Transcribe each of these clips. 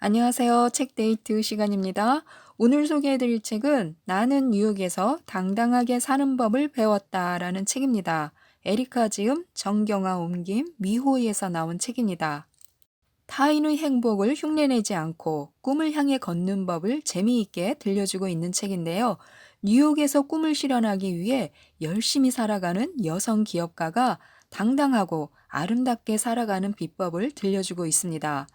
안녕하세요. 책데이트 시간입니다. 오늘 소개해드릴 책은 나는 뉴욕에서 당당하게 사는 법을 배웠다라는 책입니다. 에리카 지음, 정경아 옮김, 미호이에서 나온 책입니다. 타인의 행복을 흉내내지 않고 꿈을 향해 걷는 법을 재미있게 들려주고 있는 책인데요. 뉴욕에서 꿈을 실현하기 위해 열심히 살아가는 여성 기업가가 당당하고 아름답게 살아가는 비법을 들려주고 있습니다.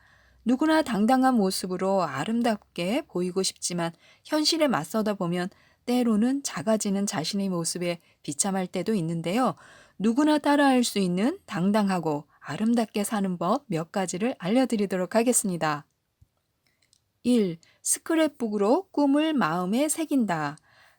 누구나 당당한 모습으로 아름답게 보이고 싶지만 현실에 맞서다 보면 때로는 작아지는 자신의 모습에 비참할 때도 있는데요. 누구나 따라할 수 있는 당당하고 아름답게 사는 법 몇 가지를 알려드리도록 하겠습니다. 1. 스크랩북으로 꿈을 마음에 새긴다.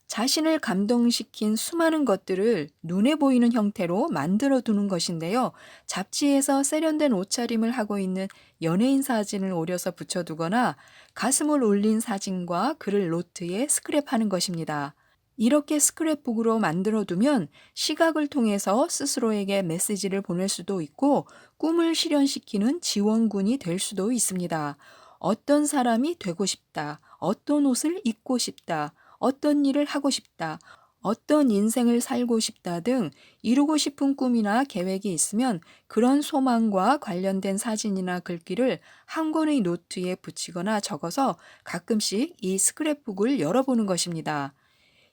자신을 감동시킨 수많은 것들을 눈에 보이는 형태로 만들어 두는 것인데요. 잡지에서 세련된 옷차림을 하고 있는 연예인 사진을 오려서 붙여두거나 가슴을 올린 사진과 글을 노트에 스크랩하는 것입니다. 이렇게 스크랩북으로 만들어 두면 시각을 통해서 스스로에게 메시지를 보낼 수도 있고 꿈을 실현시키는 지원군이 될 수도 있습니다. 어떤 사람이 되고 싶다. 어떤 옷을 입고 싶다. 어떤 일을 하고 싶다. 어떤 인생을 살고 싶다 등 이루고 싶은 꿈이나 계획이 있으면 그런 소망과 관련된 사진이나 글귀를 한 권의 노트에 붙이거나 적어서 가끔씩 이 스크랩북을 열어보는 것입니다.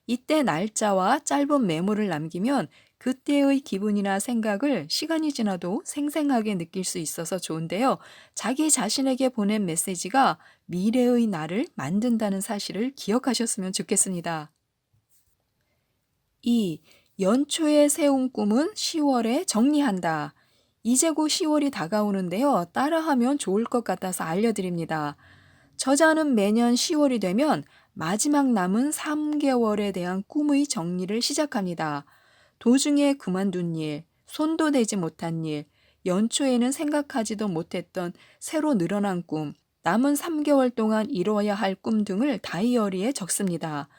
이때 날짜와 짧은 메모를 남기면 그때의 기분이나 생각을 시간이 지나도 생생하게 느낄 수 있어서 좋은데요. 자기 자신에게 보낸 메시지가 미래의 나를 만든다는 사실을 기억하셨으면 좋겠습니다. 2. 연초에 세운 꿈은 10월에 정리한다. 이제 곧 10월이 다가오는데요. 따라하면 좋을 것 같아서 알려드립니다. 저자는 매년 10월이 되면 마지막 남은 3개월에 대한 꿈의 정리를 시작합니다. 도중에 그만둔 일, 손도 대지 못한 일, 연초에는 생각하지도 못했던 새로 늘어난 꿈, 남은 3개월 동안 이루어야 할 꿈 등을 다이어리에 적습니다.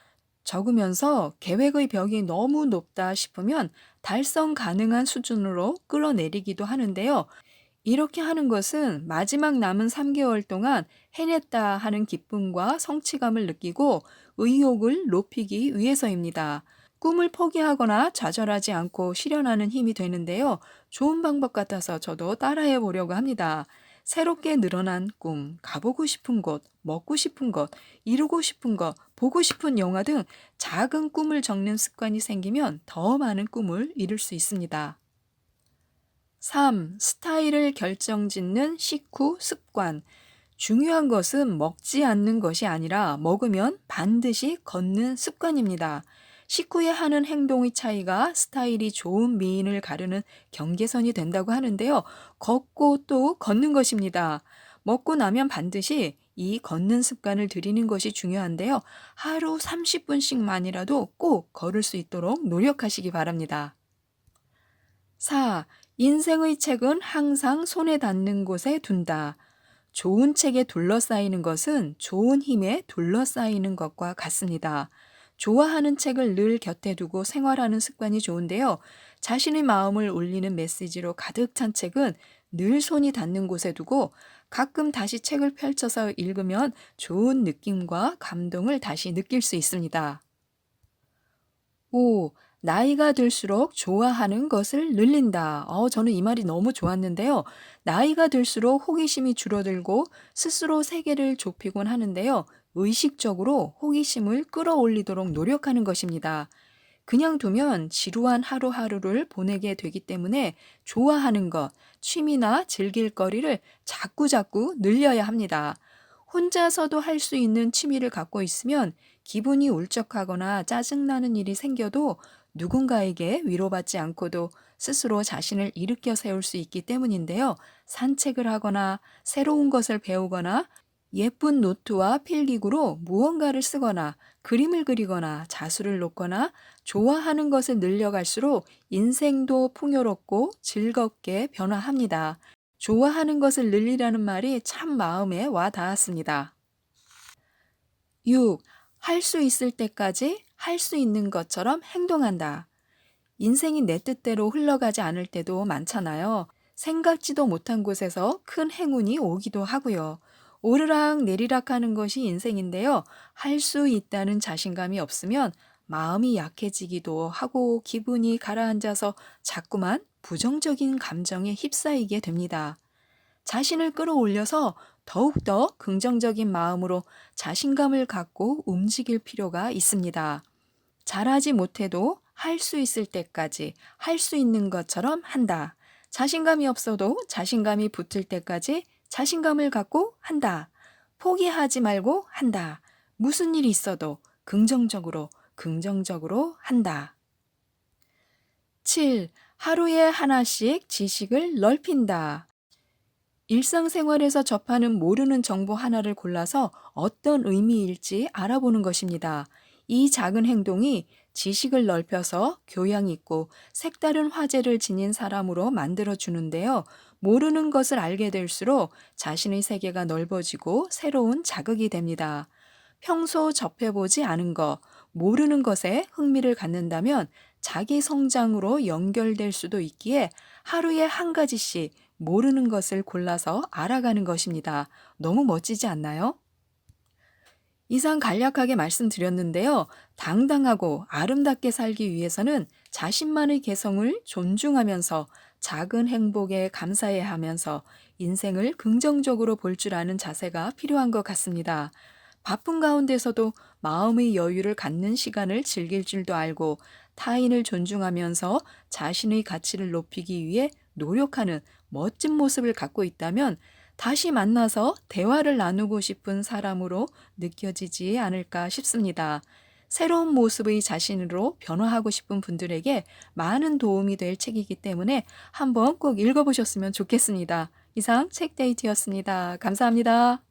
적으면서 계획의 벽이 너무 높다 싶으면 달성 가능한 수준으로 끌어내리기도 하는데요. 이렇게 하는 것은 마지막 남은 3개월 동안 해냈다 하는 기쁨과 성취감을 느끼고 의욕을 높이기 위해서입니다. 꿈을 포기하거나 좌절하지 않고 실현하는 힘이 되는데요. 좋은 방법 같아서 저도 따라해 보려고 합니다. 새롭게 늘어난 꿈, 가보고 싶은 곳, 먹고 싶은 것, 이루고 싶은 것, 보고 싶은 영화 등 작은 꿈을 적는 습관이 생기면 더 많은 꿈을 이룰 수 있습니다. 3. 스타일을 결정짓는 식후 습관. 중요한 것은 먹지 않는 것이 아니라 먹으면 반드시 걷는 습관입니다. 식후에 하는 행동의 차이가 스타일이 좋은 미인을 가르는 경계선이 된다고 하는데요. 걷고 또 걷는 것입니다. 먹고 나면 반드시 이 걷는 습관을 들이는 것이 중요한데요. 하루 30분씩만이라도 꼭 걸을 수 있도록 노력하시기 바랍니다. 4. 인생의 책은 항상 손에 닿는 곳에 둔다. 좋은 책에 둘러싸이는 것은 좋은 힘에 둘러싸이는 것과 같습니다. 좋아하는 책을 늘 곁에 두고 생활하는 습관이 좋은데요. 자신의 마음을 울리는 메시지로 가득 찬 책은 늘 손이 닿는 곳에 두고 가끔 다시 책을 펼쳐서 읽으면 좋은 느낌과 감동을 다시 느낄 수 있습니다. 5. 나이가 들수록 좋아하는 것을 늘린다. 저는 이 말이 너무 좋았는데요. 나이가 들수록 호기심이 줄어들고 스스로 세계를 좁히곤 하는데요. 의식적으로 호기심을 끌어올리도록 노력하는 것입니다. 그냥 두면 지루한 하루하루를 보내게 되기 때문에 좋아하는 것, 취미나 즐길 거리를 자꾸자꾸 늘려야 합니다. 혼자서도 할 수 있는 취미를 갖고 있으면 기분이 울적하거나 짜증나는 일이 생겨도 누군가에게 위로받지 않고도 스스로 자신을 일으켜 세울 수 있기 때문인데요. 산책을 하거나 새로운 것을 배우거나 예쁜 노트와 필기구로 무언가를 쓰거나 그림을 그리거나 자수를 놓거나 좋아하는 것을 늘려갈수록 인생도 풍요롭고 즐겁게 변화합니다. 좋아하는 것을 늘리라는 말이 참 마음에 와 닿았습니다. 6. 할 수 있을 때까지 할 수 있는 것처럼 행동한다. 인생이 내 뜻대로 흘러가지 않을 때도 많잖아요. 생각지도 못한 곳에서 큰 행운이 오기도 하고요. 오르락 내리락 하는 것이 인생인데요. 할 수 있다는 자신감이 없으면 마음이 약해지기도 하고 기분이 가라앉아서 자꾸만 부정적인 감정에 휩싸이게 됩니다. 자신을 끌어올려서 더욱더 긍정적인 마음으로 자신감을 갖고 움직일 필요가 있습니다. 잘하지 못해도 할 수 있을 때까지 할 수 있는 것처럼 한다. 자신감이 없어도 자신감이 붙을 때까지 자신감을 갖고 한다. 포기하지 말고 한다. 무슨 일이 있어도 긍정적으로 한다. 7. 하루에 하나씩 지식을 넓힌다. 일상생활에서 접하는 모르는 정보 하나를 골라서 어떤 의미일지 알아보는 것입니다. 이 작은 행동이 지식을 넓혀서 교양 있고 색다른 화제를 지닌 사람으로 만들어 주는데요. 모르는 것을 알게 될수록 자신의 세계가 넓어지고 새로운 자극이 됩니다. 평소 접해보지 않은 것, 모르는 것에 흥미를 갖는다면 자기 성장으로 연결될 수도 있기에 하루에 한 가지씩 모르는 것을 골라서 알아가는 것입니다. 너무 멋지지 않나요? 이상 간략하게 말씀드렸는데요. 당당하고 아름답게 살기 위해서는 자신만의 개성을 존중하면서 작은 행복에 감사해 하면서 인생을 긍정적으로 볼 줄 아는 자세가 필요한 것 같습니다. 바쁜 가운데서도 마음의 여유를 갖는 시간을 즐길 줄도 알고 타인을 존중하면서 자신의 가치를 높이기 위해 노력하는 멋진 모습을 갖고 있다면 다시 만나서 대화를 나누고 싶은 사람으로 느껴지지 않을까 싶습니다. 새로운 모습의 자신으로 변화하고 싶은 분들에게 많은 도움이 될 책이기 때문에 한번 꼭 읽어보셨으면 좋겠습니다. 이상 책데이트였습니다. 감사합니다.